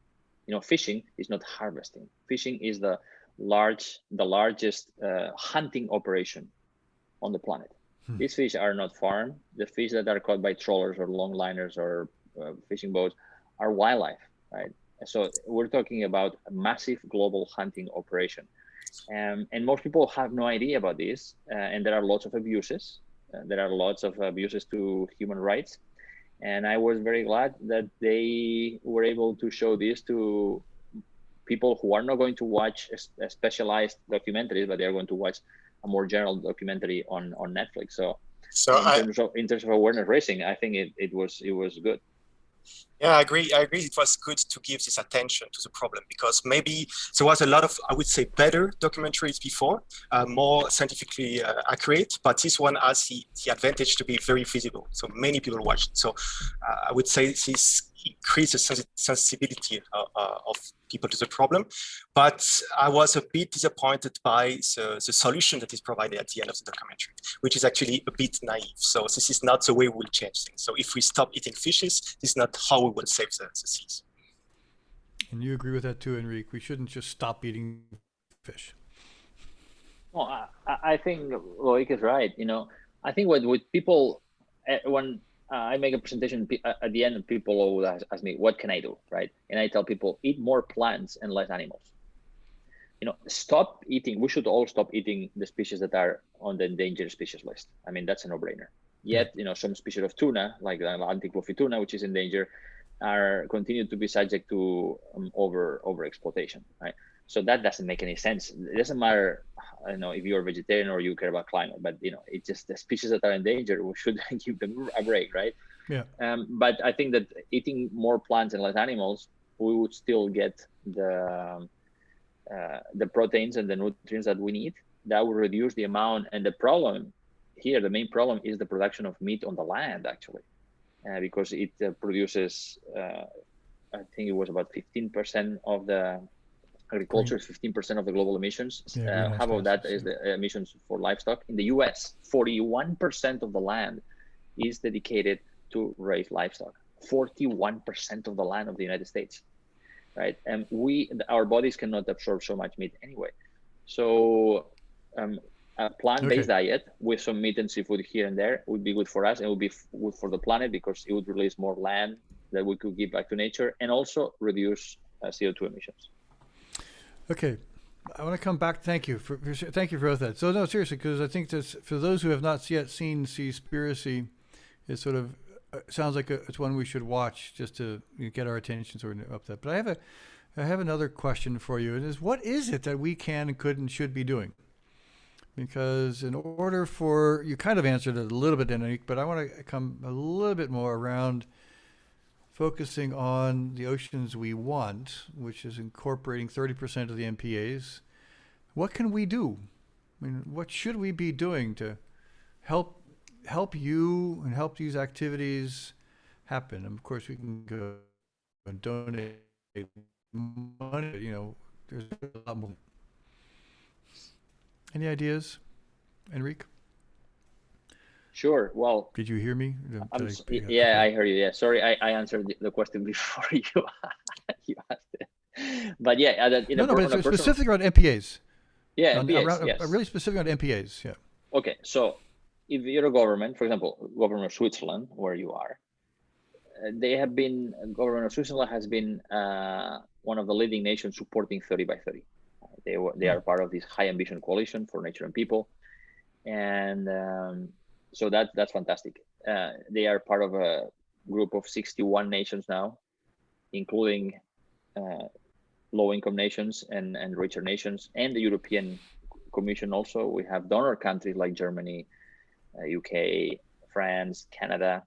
Speaker 3: Fishing is not harvesting. Fishing is the largest hunting operation on the planet. These fish are not farmed. The fish that are caught by trawlers or longliners or fishing boats are wildlife, right? So we're talking about a massive global hunting operation. And most people have no idea about this. And there are lots of abuses. There are lots of abuses to human rights. And I was very glad that they were able to show this to people who are not going to watch a specialized documentaries, but they're going to watch a more general documentary on Netflix. So in terms of awareness raising, I think it was good.
Speaker 2: Yeah, I agree. It was good to give this attention to the problem, because maybe there was a lot of, I would say, better documentaries before, more scientifically accurate, but this one has the advantage to be very visible. So many people watched it. So I would say this increases sensibility of people to the problem. But I was a bit disappointed by the solution that is provided at the end of the documentary, which is actually a bit naive. So this is not the way we will change things. So if we stop eating fishes, this is not how we will save the seas.
Speaker 1: And you agree with that too, Enrique? We shouldn't just stop eating fish.
Speaker 3: Well, I think Loïc is right. I think what people, when I make a presentation at the end, people always ask me, what can I do, right? And I tell people, eat more plants and less animals. Stop eating. We should all stop eating the species that are on the endangered species list. I mean, that's a no-brainer. Yet, some species of tuna, like the Atlantic bluefin tuna, which is endangered, are continue to be subject to over exploitation, right? So that doesn't make any sense. It doesn't matter, if you're a vegetarian or you care about climate, but it's just the species that are endangered. We should give them a break, right?
Speaker 1: Yeah.
Speaker 3: But I think that eating more plants and less animals, we would still get the proteins and the nutrients that we need. That will reduce the amount. And the problem here, the main problem is the production of meat on the land, actually, because it produces, I think it was about 15% of the agriculture, 15% of the global emissions. Half of that is the emissions for livestock. In the US, 41% of the land is dedicated to raise livestock. 41% of the land of the United States. Right, and our bodies cannot absorb so much meat anyway. So a plant-based diet with some meat and seafood here and there would be good for us, and would be good for the planet because it would release more land that we could give back to nature, and also reduce CO2 emissions.
Speaker 1: Okay, I want to come back. Thank you for both that. So no, seriously, because I think this, for those who have not yet seen Seaspiracy, it's sort of sounds like it's one we should watch just to get our attention sort of up that. But I have another question for you, and is what is it that we can, could, and should be doing? Because in order for, you kind of answered it a little bit, Enrique, but I want to come a little bit more around focusing on the oceans we want, which is incorporating 30% of the MPAs. What can we do? I mean, what should we be doing to help you and help these activities happen? And of course, we can go and donate money, but, there's a lot more. Any ideas, Enrique?
Speaker 3: Sure. Well,
Speaker 1: did you hear me?
Speaker 3: I heard you. Yeah, sorry, I answered the question before you asked it. But yeah,
Speaker 1: but it's specific around MPAs.
Speaker 3: Yeah, MPAs. Yes.
Speaker 1: Really specific on MPAs. Yeah.
Speaker 3: Okay, so if you're a government, for example, government of Switzerland, where you are, government of Switzerland has been one of the leading nations supporting 30 by 30. They are part of this high ambition coalition for nature and people, and so that's fantastic. They are part of a group of 61 nations now, including low-income nations and richer nations, and the European Commission also. We have donor countries like Germany, UK, France, Canada.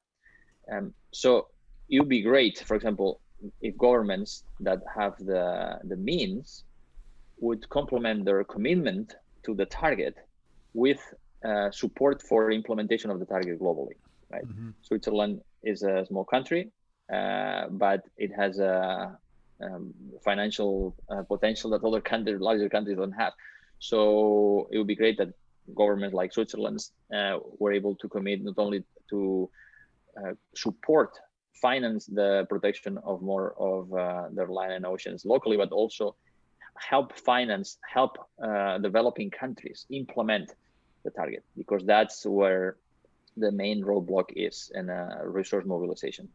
Speaker 3: So it would be great, for example, if governments that have the means would complement their commitment to the target with support for implementation of the target globally, right? Mm-hmm. Switzerland is a small country, but it has a financial potential that other countries, larger countries, don't have. So it would be great that governments like Switzerland's were able to commit not only to finance the protection of more of their land and oceans locally, but also help developing countries implement the target, because that's where the main roadblock is in resource mobilization.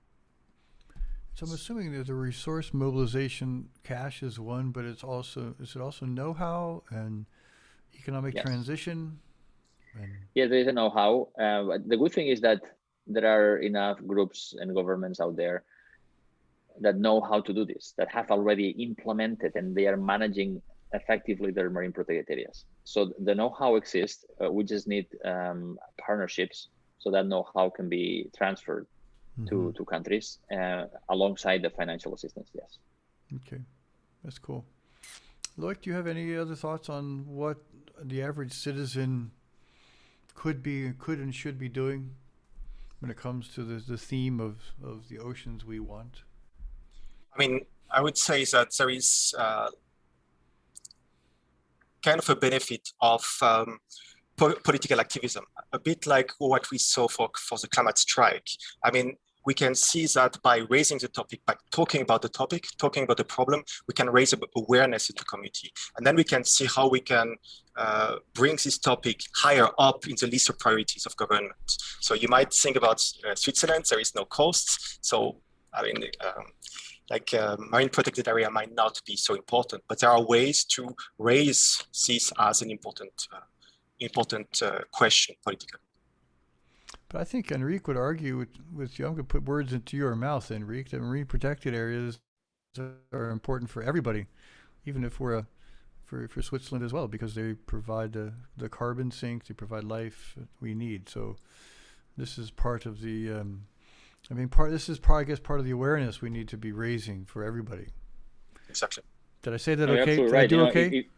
Speaker 1: So I'm assuming that the resource mobilization, cash is one, but is it also know-how and economic transition?
Speaker 3: Yeah, there is a know-how. But the good thing is that there are enough groups and governments out there that know how to do this, that have already implemented, and they are managing effectively their marine protected areas. So the know-how exists. We just need partnerships so that know-how can be transferred to countries alongside the financial assistance. Yes.
Speaker 1: Okay, that's cool. Loïc, do you have any other thoughts on what the average citizen could and should be doing when it comes to the theme of the oceans we want?
Speaker 2: I mean, I would say that there is kind of a benefit of political activism, a bit like what we saw for the climate strike. I mean, we can see that by raising the topic, by talking about the topic, talking about the problem, we can raise awareness in the community. And then we can see how we can bring this topic higher up in the list of priorities of government. So you might think about Switzerland, there is no coast. So, I mean, marine protected area might not be so important, but there are ways to raise this as an important question politically.
Speaker 1: But I think Enric would argue with you. I'm going to put words into your mouth, Enric, that marine protected areas are important for everybody, even if we're for Switzerland as well, because they provide the carbon sink, they provide life we need. So this is part of the, this is probably, I guess, part of the awareness we need to be raising for everybody.
Speaker 2: Exactly.
Speaker 1: Did I say that
Speaker 3: You're
Speaker 1: okay?
Speaker 3: absolutely
Speaker 1: Did
Speaker 3: right.
Speaker 1: I do okay?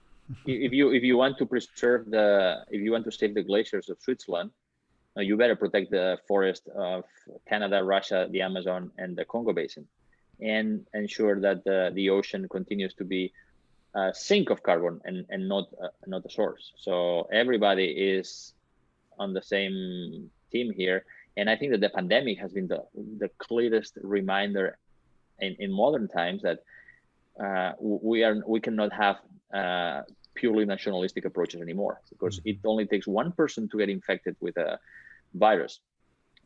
Speaker 3: If you want to preserve if you want to save the glaciers of Switzerland, you better protect the forest of Canada, Russia, the Amazon, and the Congo Basin, and ensure that the ocean continues to be a sink of carbon and not a source. So everybody is on the same team here. And I think that the pandemic has been the clearest reminder in modern times that we cannot have purely nationalistic approaches anymore, because it only takes one person to get infected with a virus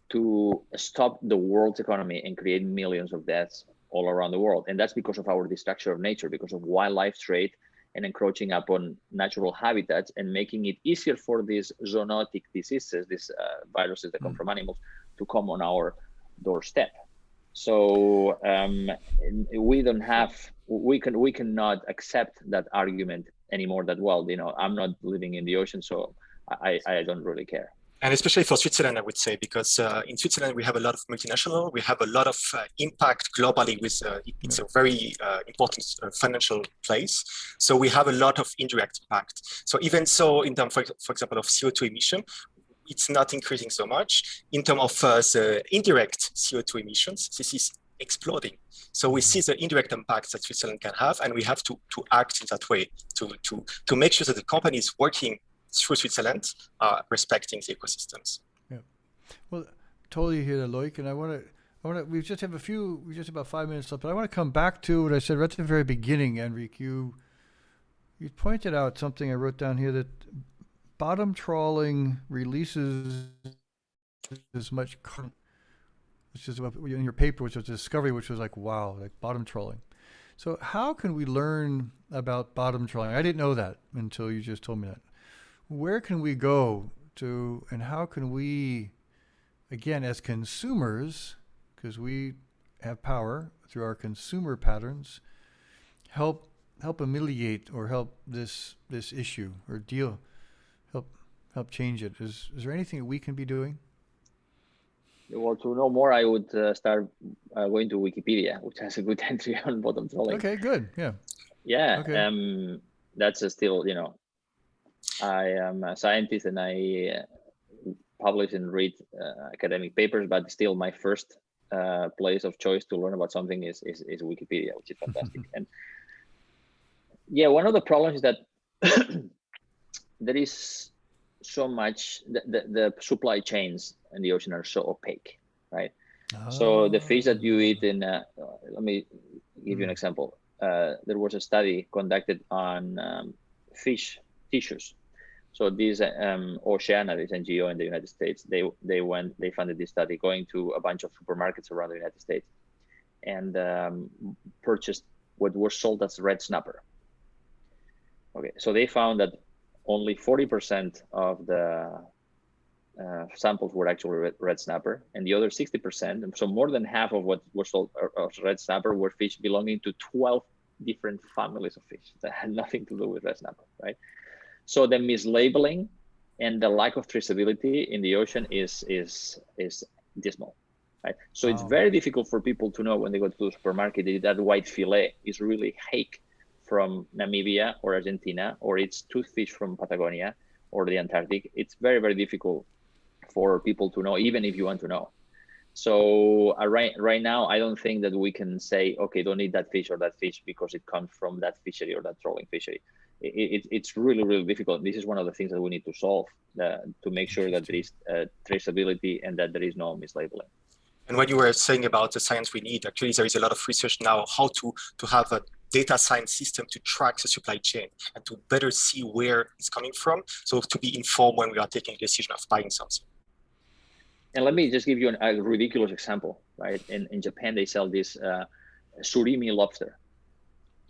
Speaker 3: to stop the world's economy and create millions of deaths all around the world. And that's because of our destruction of nature, because of wildlife trade and encroaching upon natural habitats and making it easier for these zoonotic diseases, these viruses that come from animals, to come on our doorstep. So we cannot accept that argument anymore, that, well, I'm not living in the ocean, so I don't really care.
Speaker 2: And especially for Switzerland, I would say, because in Switzerland, we have a lot of multinational, we have a lot of impact globally with, it's a very important financial place. So we have a lot of indirect impact. So even so, in terms, for example, of CO2 emission, it's not increasing so much. In terms of the indirect CO2 emissions, this is exploding. So we see the indirect impacts that Switzerland can have, and we have to act in that way to make sure that the companies working through Switzerland are respecting the ecosystems.
Speaker 1: Yeah, well, totally hear that, Loïc, and I want to. We just have about 5 minutes left, but I want to come back to what I said right at the very beginning, Enric. You pointed out something I wrote down here, that bottom trawling releases as much carbon, which is in your paper, which was a discovery, which was like, wow, like bottom trawling. So how can we learn about bottom trawling? I didn't know that until you just told me that. Where can we go to, and how can we, again, as consumers, because we have power through our consumer patterns, help ameliorate or help this issue, or help change it? Is there anything that we can be doing?
Speaker 3: Well, to know more, I would start going to Wikipedia, which has a good entry on bottom trawling.
Speaker 1: Okay, good. Yeah.
Speaker 3: Yeah.
Speaker 1: Okay.
Speaker 3: That's still, I am a scientist and I publish and read academic papers, but still my first place of choice to learn about something is Wikipedia, which is fantastic. And yeah, one of the problems is that there is so much, the supply chains in the ocean are so opaque, right? Oh. So the fish that you eat in, let me give you an example. There was a study conducted on fish tissues. So these Oceana, this NGO in the United States, they funded this study, going to a bunch of supermarkets around the United States, and purchased what was sold as red snapper. Okay, so they found that only 40% of the samples were actually red snapper, and the other 60%, and so more than half of what was sold as red snapper, were fish belonging to 12 different families of fish that had nothing to do with red snapper, right? So the mislabeling and the lack of traceability in the ocean is dismal, right? So It's very difficult for people to know when they go to the supermarket that white fillet is really hake from Namibia or Argentina, or it's toothfish from Patagonia or the Antarctic. It's very, very difficult for people to know, even if you want to know. So right now, I don't think that we can say, okay, don't eat that fish or that fish because it comes from that fishery or that trawling fishery. It's really, really difficult. This is one of the things that we need to solve to make sure that there is traceability and that there is no mislabeling.
Speaker 2: And what you were saying about the science we need, actually, there is a lot of research now how to have a data science system to track the supply chain and to better see where it's coming from. So to be informed when we are taking a decision of buying something.
Speaker 3: And let me just give you a ridiculous example, right? In Japan, they sell this surimi lobster.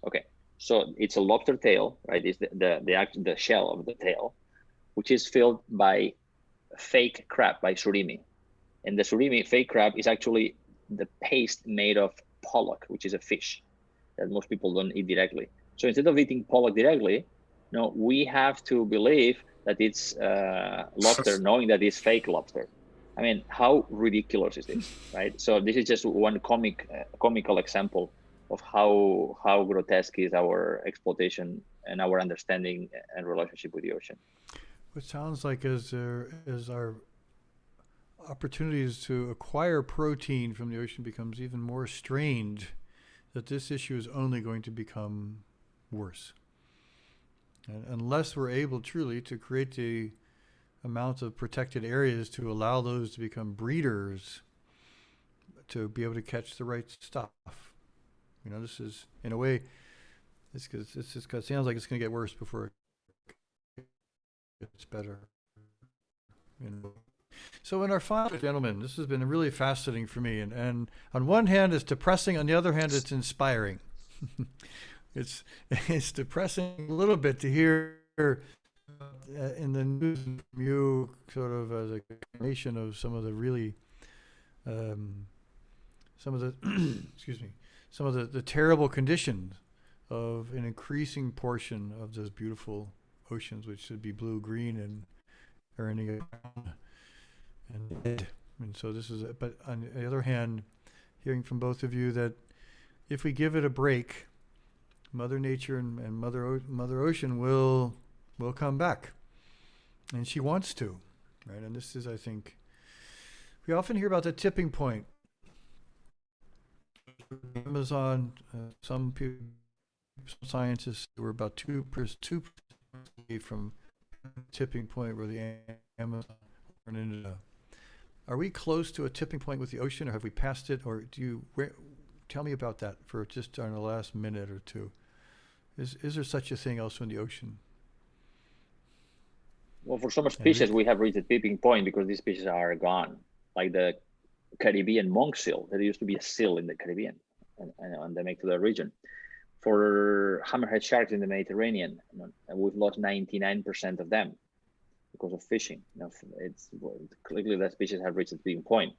Speaker 3: Okay, so it's a lobster tail, right? It's the shell of the tail, which is filled by fake crab, by surimi. And the surimi fake crab is actually the paste made of pollock, which is a fish that most people don't eat directly. So instead of eating pollock directly, no, we have to believe that it's lobster, knowing that it's fake lobster. I mean, how ridiculous is this, right? So this is just one comical example of how grotesque is our exploitation and our understanding and relationship with the ocean.
Speaker 1: It sounds like as our opportunities to acquire protein from the ocean becomes even more strained, that this issue is only going to become worse. And unless we're able truly to create the amount of protected areas to allow those to become breeders to be able to catch the right stuff. You know, this is, in a way, this sounds like it's going to get worse before it gets better. You know. So in our final, gentlemen, this has been really fascinating for me. And on one hand, it's depressing. On the other hand, it's inspiring. It's depressing a little bit to hear in the news from you, sort of as a combination of some of the really, some of the terrible conditions of an increasing portion of those beautiful oceans, which should be blue, green, and earning and dead. And so this is, but on the other hand, hearing from both of you that if we give it a break, Mother Nature and Mother Ocean will come back, and she wants to, right? And this is, I think, we often hear about the tipping point. Amazon, some people, some scientists were about 2% from tipping point where the Amazon turned into. Are we close to a tipping point with the ocean, or have we passed it? Or tell me about that for just on the last minute or two. Is there such a thing also in the ocean?
Speaker 3: Well, for some species, we have reached a tipping point because these species are gone, like the Caribbean monk seal. There used to be a seal in the Caribbean and endemic to the region. For hammerhead sharks in the Mediterranean, we've lost 99% of them because of fishing. It's clearly that species have reached a tipping point.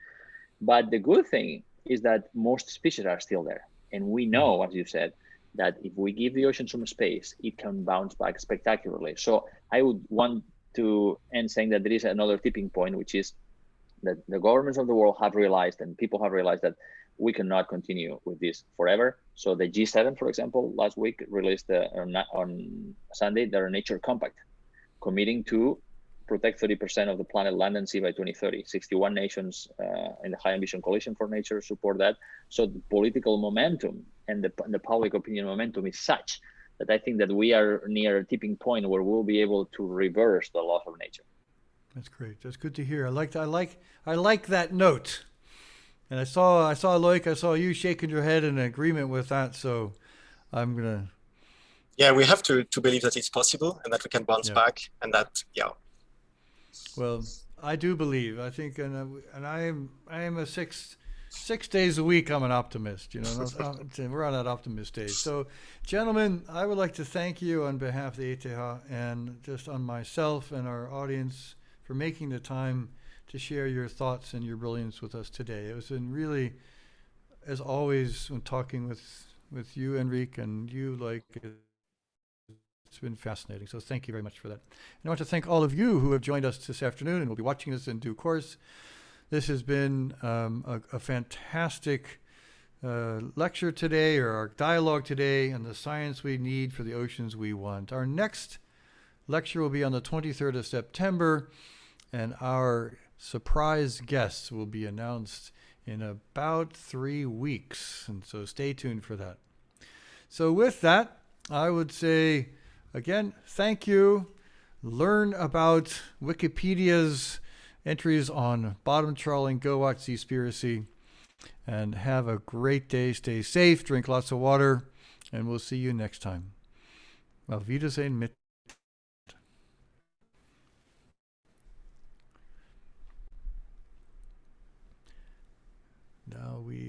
Speaker 3: But the good thing is that most species are still there. And we know, as you said, that if we give the ocean some space, it can bounce back spectacularly. So I would want to end saying that there is another tipping point, which is that the governments of the world have realized, and people have realized, that we cannot continue with this forever. So the G7, for example, last week released on Sunday their Nature Compact, committing to protect 30% of the planet land and sea by 2030. 61 nations in the High Ambition Coalition for Nature support that. So the political momentum and the public opinion momentum is such that I think that we are near a tipping point where we'll be able to reverse the loss of nature.
Speaker 1: That's great. That's good to hear. I like that note. And I saw Loïc, I saw you shaking your head in agreement with that. So I'm gonna.
Speaker 2: Yeah, we have to believe that it's possible and that we can bounce back, and that
Speaker 1: Well, I do believe. I think, and I am a 6 days a week. I'm an optimist. You know, we're on that optimist stage. So, gentlemen, I would like to thank you on behalf of the ETH and just on myself and our audience for making the time to share your thoughts and your brilliance with us today. It was really, as always, when talking with you, Enric, and you, like. It's been fascinating. So thank you very much for that. And I want to thank all of you who have joined us this afternoon and will be watching this in due course. This has been a fantastic lecture today, or our dialogue today, on the science we need for the oceans we want. Our next lecture will be on the 23rd of September, and our surprise guests will be announced in about 3 weeks. And so stay tuned for that. So with that, I would say, again, thank you. Learn about Wikipedia's entries on bottom trawling, go watch Seaspiracy. And have a great day. Stay safe, drink lots of water, and we'll see you next time. Auf Wiedersehen mit. Now we